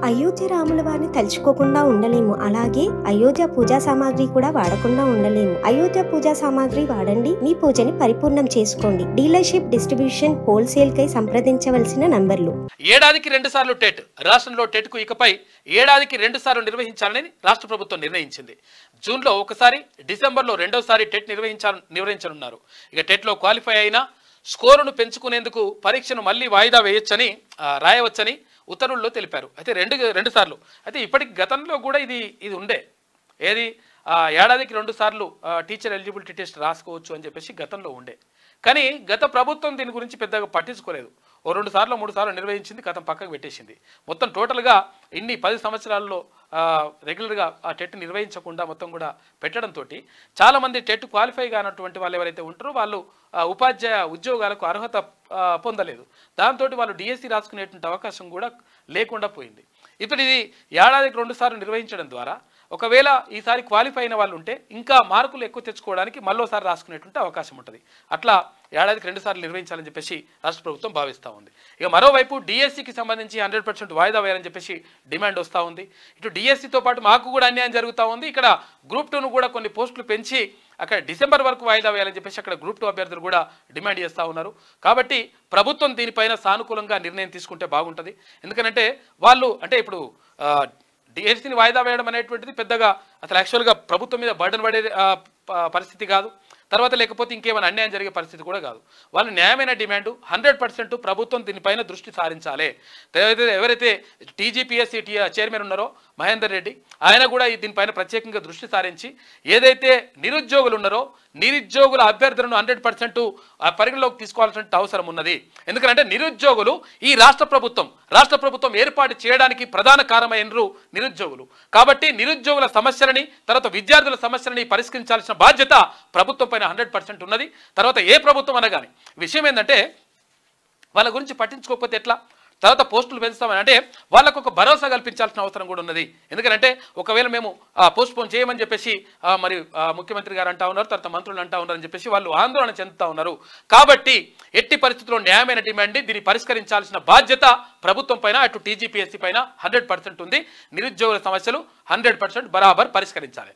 అయోధ్య రాముల వారిని తలుచుకోకుండా ఉండలేము. అలాగే అయోధ్య పూజా సామాగ్రి కూడా వాడకుండా ఉండలేము. అయోధ్య పూజా సామాగ్రి వాడండి, మీ పూజని పరిపూర్ణం చేసుకోండి. డీలర్షిప్, డిస్ట్రిబ్యూషన్, హోల్సేల్ కై సంప్రదించవలసిన నంబర్లు. ఏడాదికి 2 సార్లు టెట్. రాష్ట్రంలో టెట్ కు ఇకపై ఏడాదికి 2 సార్లు నిర్వహించాలని రాష్ట్ర ప్రభుత్వం నిర్ణయించింది. జూన్లో ఒకసారి, డిసెంబర్లో రెండోసారి టెట్ నిర్వహించనున్నారు. ఇక టెట్లో క్వాలిఫై అయినా స్కోరును పెంచుకునేందుకు పరీక్షను మళ్ళీ వాయిదా రాయవచ్చని ఉత్తర్వుల్లో తెలిపారు. అయితే రెండు సార్లు. అయితే ఇప్పటికి గతంలో కూడా ఇది ఉండే, ఏది ఏడాదికి 2 సార్లు టీచర్ ఎలిజిబిలిటీ టెస్ట్ రాసుకోవచ్చు అని చెప్పేసి గతంలో ఉండే. కానీ గత ప్రభుత్వం దీని గురించి పెద్దగా పట్టించుకోలేదు. 2 సార్లు 3 సార్లు నిర్వహించింది, గతం పక్కకు పెట్టేసింది. మొత్తం టోటల్గా ఇన్ని 10 సంవత్సరాల్లో రెగ్యులర్గా ఆ టెట్ నిర్వహించకుండా మొత్తం కూడా పెట్టడంతో చాలామంది టెట్ క్వాలిఫై కానటువంటి వాళ్ళు ఎవరైతే ఉంటారో వాళ్ళు ఉపాధ్యాయ ఉద్యోగాలకు అర్హత పొందలేదు. దాంతో వాళ్ళు డిఎస్సి రాసుకునేటువంటి అవకాశం కూడా లేకుండా పోయింది. ఇప్పుడు ఇది ఏడాదికి 2 సార్లు నిర్వహించడం ద్వారా ఒకవేళ ఈసారి క్వాలిఫై అయిన వాళ్ళు ఉంటే ఇంకా మార్కులు ఎక్కువ తెచ్చుకోవడానికి మళ్ళోసారి రాసుకునేటువంటి అవకాశం ఉంటుంది. అట్లా ఏడాదికి 2 సార్లు నిర్వహించాలని చెప్పేసి రాష్ట్ర ప్రభుత్వం భావిస్తూ ఉంది. ఇక మరోవైపు డిఎస్సికి సంబంధించి 100% వాయిదా వేయాలని చెప్పేసి డిమాండ్ వస్తూ ఉంది. ఇటు డిఎస్సితో పాటు మాకు కూడా అన్యాయం జరుగుతూ ఉంది. ఇక్కడ గ్రూప్ 2ను కూడా కొన్ని పోస్టులు పెంచి అక్కడ డిసెంబర్ వరకు వాయిదా వేయాలని చెప్పేసి అక్కడ గ్రూప్ 2 అభ్యర్థులు కూడా డిమాండ్ చేస్తూ ఉన్నారు. కాబట్టి ప్రభుత్వం దీనిపైన సానుకూలంగా నిర్ణయం తీసుకుంటే బాగుంటుంది. ఎందుకంటే వాళ్ళు అంటే ఇప్పుడు డిఎస్సిని వాయిదా వేయడం అనేటువంటిది పెద్దగా అసలు యాక్చువల్గా ప్రభుత్వం మీద బర్డన్ పడే పరిస్థితి కాదు. తర్వాత లేకపోతే ఇంకేమైనా అన్యాయం జరిగే పరిస్థితి కూడా కాదు. వాళ్ళు న్యాయమైన డిమాండ్ 100% ప్రభుత్వం దీనిపైన దృష్టి సారించాలి. ఎవరైతే టీజీపీఎస్సీ చైర్మన్ ఉన్నారో మహేందర్ రెడ్డి, ఆయన కూడా దీనిపైన ప్రత్యేకంగా దృష్టి సారించి ఏదైతే నిరుద్యోగులు ఉన్నారో నిరుద్యోగుల అభ్యర్థులను 100% పరిగణలోకి తీసుకోవాల్సిన అవసరం ఉన్నది. ఎందుకంటే నిరుద్యోగులు ఈ రాష్ట్ర ప్రభుత్వం ఏర్పాటు చేయడానికి ప్రధాన కారణమైనరు నిరుద్యోగులు. కాబట్టి నిరుద్యోగుల సమస్యలని తర్వాత విద్యార్థుల సమస్యలని పరిష్కరించాల్సిన బాధ్యత ప్రభుత్వం పైన 100% ఉన్నది. తర్వాత ఏ ప్రభుత్వం అనగానే విషయం ఏంటంటే వాళ్ళ గురించి పట్టించుకోకపోతే ఎట్లా? తర్వాత పోస్టులు పెంచుతామని అంటే వాళ్ళకు ఒక భరోసా కల్పించాల్సిన అవసరం కూడా ఉన్నది. ఎందుకంటే ఒకవేళ మేము పోస్ట్ పోన్ చేయమని చెప్పేసి మరి ముఖ్యమంత్రి గారు అంటా ఉన్నారు, తర్వాత మంత్రులు అంటా ఉన్నారని చెప్పేసి వాళ్ళు ఆందోళన చెందుతూ ఉన్నారు. కాబట్టి ఎట్టి పరిస్థితుల్లో న్యాయమైన డిమాండ్ దీన్ని పరిష్కరించాల్సిన బాధ్యత ప్రభుత్వం పైన అటు టీజీపీఎస్సీ పైన 100% ఉంది. నిరుద్యోగుల సమస్యలు 100% బరాబర్ పరిష్కరించాలి.